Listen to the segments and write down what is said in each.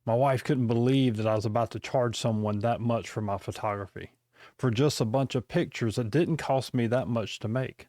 My wife couldn't believe that I was about to charge someone that much for my photography, for just a bunch of pictures that didn't cost me that much to make.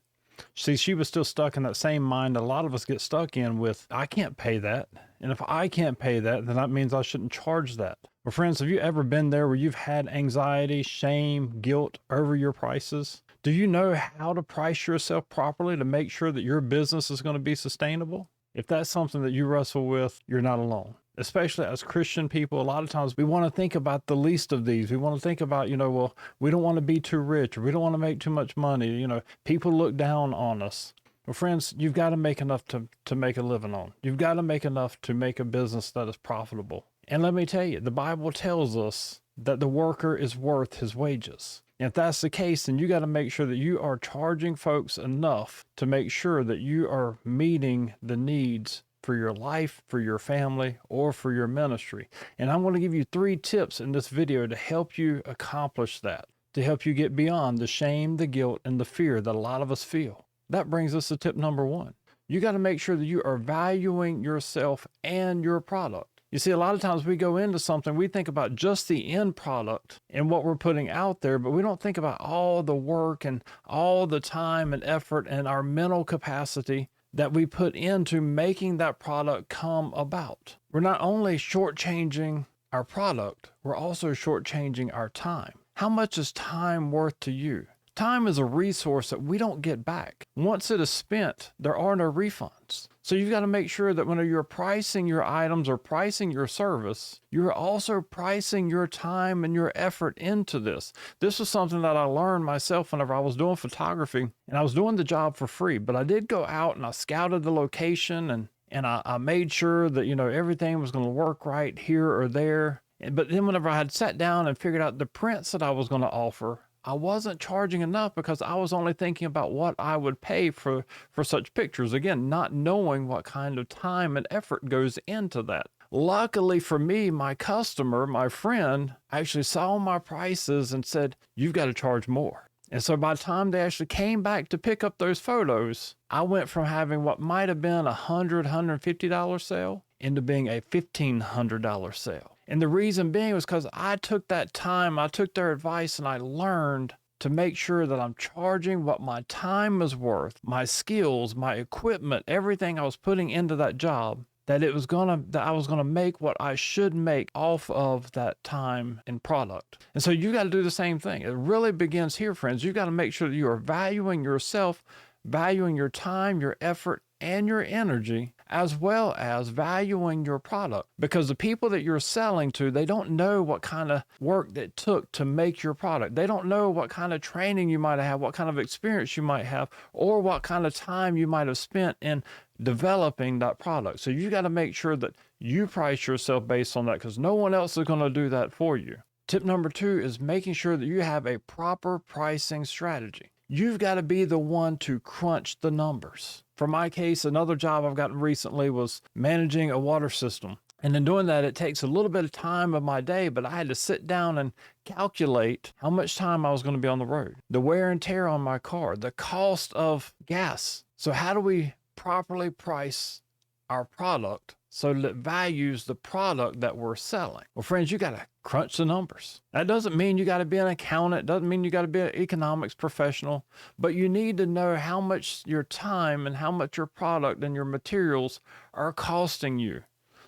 See, she was still stuck in that same mind a lot of us get stuck in with, I can't pay that. And if I can't pay that, then that means I shouldn't charge that. Well, friends, have you ever been there where you've had anxiety, shame, guilt over your prices? Do you know how to price yourself properly to make sure that your business is going to be sustainable? If that's something that you wrestle with, you're not alone. Especially as Christian people, a lot of times we want to think about the least of these. We want to think about, well, we don't want to be too rich or we don't want to make too much money. People look down on us. Well, friends, you've got to make enough to make a living on. You've got to make enough to make a business that is profitable. And let me tell you, the Bible tells us that the worker is worth his wages. And if that's the case, then you got to make sure that you are charging folks enough to make sure that you are meeting the needs for your life, for your family, or for your ministry. And I'm going to give you 3 tips in this video to help you accomplish that, to help you get beyond the shame, the guilt, and the fear that a lot of us feel. That brings us to tip number 1. You got to make sure that you are valuing yourself and your product. You see, a lot of times we go into something, we think about just the end product and what we're putting out there, but we don't think about all the work and all the time and effort and our mental capacity that we put into making that product come about. We're not only shortchanging our product, we're also shortchanging our time. How much is time worth to you? Time is a resource that we don't get back. Once it is spent, there are no refunds. So you've got to make sure that when you're pricing your items or pricing your service, you're also pricing your time and your effort into this. This was something that I learned myself whenever I was doing photography, and I was doing the job for free, but I did go out and I scouted the location and I made sure that, everything was going to work right here or there. But then whenever I had sat down and figured out the prints that I was going to offer, I wasn't charging enough because I was only thinking about what I would pay for such pictures. Again, not knowing what kind of time and effort goes into that. Luckily for me, my customer, my friend, actually saw my prices and said, you've got to charge more. And so by the time they actually came back to pick up those photos, I went from having what might have been $100, $150 sale into being a $1,500 sale. And the reason being was because I took that time, I took their advice, and I learned to make sure that I'm charging what my time is worth, my skills, my equipment, everything I was putting into that job, that I was gonna make what I should make off of that time and product. And so you got to do the same thing. It really begins here, friends. You got to make sure that you are valuing yourself, valuing your time, your effort, and your energy, as well as valuing your product. Because the people that you're selling to, they don't know what kind of work it took to make your product. They don't know what kind of training you might have, what kind of experience you might have, or what kind of time you might have spent in developing that product. So you got to make sure that you price yourself based on that, because no one else is going to do that for you. Tip number 2 is making sure that you have a proper pricing strategy. You've got to be the one to crunch the numbers. For my case, another job I've gotten recently was managing a water system. And in doing that, it takes a little bit of time of my day, but I had to sit down and calculate how much time I was going to be on the road, the wear and tear on my car, the cost of gas. So how do we properly price our product so that it values the product that we're selling? Well, friends, you got to crunch the numbers. That doesn't mean you got to be an accountant. It doesn't mean you got to be an economics professional, but you need to know how much your time and how much your product and your materials are costing you.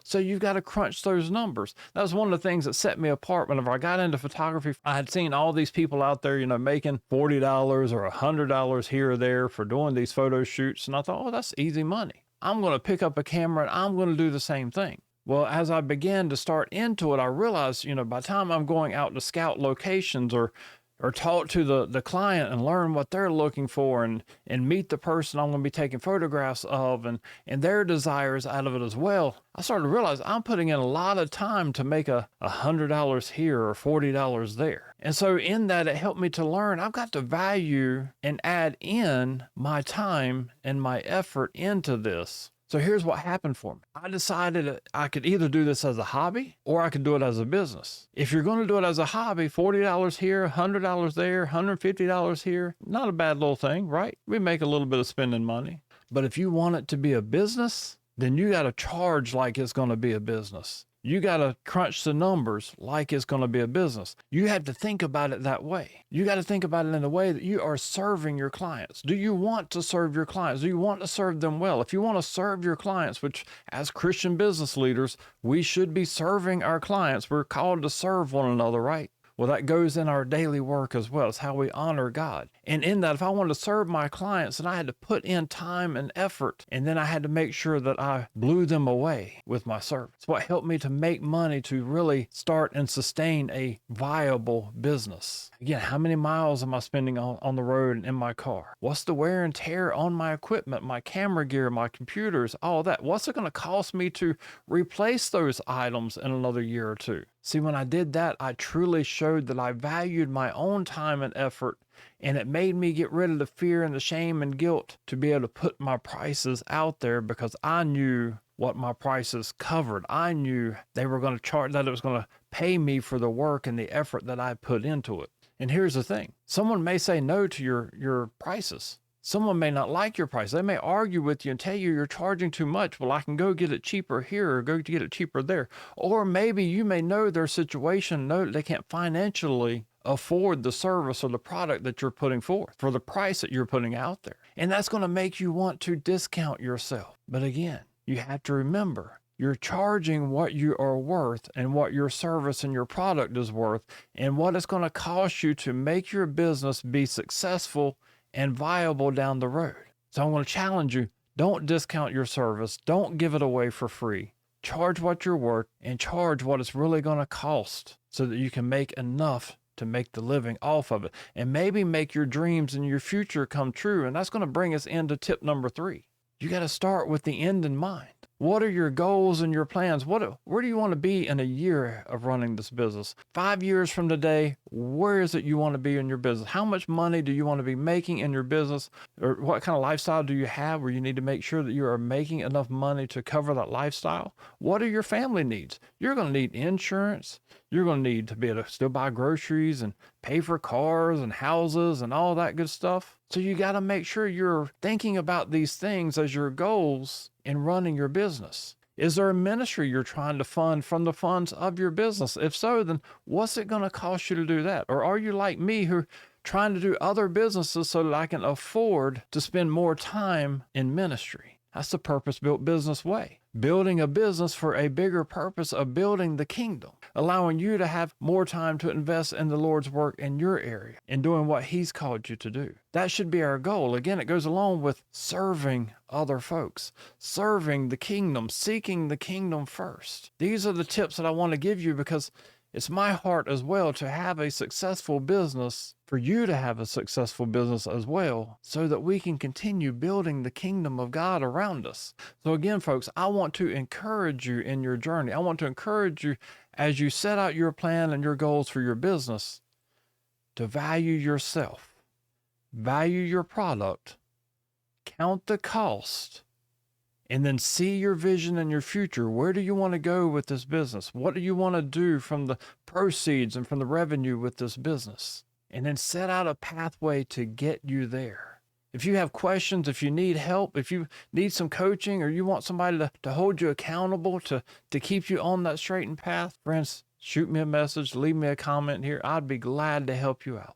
So you've got to crunch those numbers. That was one of the things that set me apart whenever I got into photography. I had seen all these people out there, making $40 or $100 here or there for doing these photo shoots. And I thought, oh, that's easy money. I'm going to pick up a camera and I'm going to do the same thing. Well, as I began to start into it, I realized, by the time I'm going out to scout locations or talk to the client and learn what they're looking for and meet the person I'm going to be taking photographs of and their desires out of it as well, I started to realize I'm putting in a lot of time to make $100 here or $40 there. And so in that, it helped me to learn I've got to value and add in my time and my effort into this. So here's what happened for me. I decided I could either do this as a hobby or I could do it as a business. If you're going to do it as a hobby, $40 here, $100 there, $150 here, not a bad little thing, right? We make a little bit of spending money. But if you want it to be a business, then you got to charge like it's going to be a business. You got to crunch the numbers like it's going to be a business. You have to think about it that way. You got to think about it in the way that you are serving your clients. Do you want to serve your clients? Do you want to serve them well? If you want to serve your clients, which as Christian business leaders, we should be serving our clients. We're called to serve one another, right? Well, that goes in our daily work as well. It's how we honor God. And in that, if I wanted to serve my clients, then I had to put in time and effort, and then I had to make sure that I blew them away with my service. It's what helped me to make money to really start and sustain a viable business. Again, how many miles am I spending on the road and in my car? What's the wear and tear on my equipment, my camera gear, my computers, all that? What's it going to cost me to replace those items in another year or two? See, when I did that, I truly showed that I valued my own time and effort, and it made me get rid of the fear and the shame and guilt to be able to put my prices out there because I knew what my prices covered. I knew they were going to charge, that it was going to pay me for the work and the effort that I put into it. And here's the thing. Someone may say no to your prices. Someone may not like your price. They may argue with you and tell you you're charging too much. Well, I can go get it cheaper here or go get it cheaper there. Or maybe you may know their situation, know that they can't financially afford the service or the product that you're putting forth for the price that you're putting out there. And that's going to make you want to discount yourself. But again, you have to remember, you're charging what you are worth and what your service and your product is worth and what it's going to cost you to make your business be successful and viable down the road. So I'm going to challenge you, don't discount your service. Don't give it away for free. Charge what you're worth and charge what it's really going to cost so that you can make enough to make the living off of it and maybe make your dreams and your future come true. And that's going to bring us into tip number 3. You got to start with the end in mind. What are your goals and your plans? Where do you want to be in a year of running this business? 5 years from today, where is it you want to be in your business? How much money do you want to be making in your business? Or what kind of lifestyle do you have where you need to make sure that you are making enough money to cover that lifestyle? What are your family needs? You're going to need insurance. You're going to need to be able to still buy groceries and pay for cars and houses and all that good stuff. So you got to make sure you're thinking about these things as your goals in running your business. Is there a ministry you're trying to fund from the funds of your business? If so, then what's it going to cost you to do that? Or are you like me who trying to do other businesses so that I can afford to spend more time in ministry? That's the purpose-built business way. Building a business for a bigger purpose of building the kingdom, allowing you to have more time to invest in the Lord's work in your area and doing what He's called you to do. That should be our goal. Again, it goes along with serving other folks, serving the kingdom, seeking the kingdom first. These are the tips that I want to give you because it's my heart as well to have a successful business, for you to have a successful business as well, so that we can continue building the kingdom of God around us. So again, folks, I want to encourage you in your journey. I want to encourage you as you set out your plan and your goals for your business to value yourself, value your product, count the cost, and then see your vision and your future. Where do you want to go with this business? What do you want to do from the proceeds and from the revenue with this business? And then set out a pathway to get you there. If you have questions, if you need help, if you need some coaching or you want somebody to hold you accountable to keep you on that straightened path, friends, shoot me a message, leave me a comment here. I'd be glad to help you out.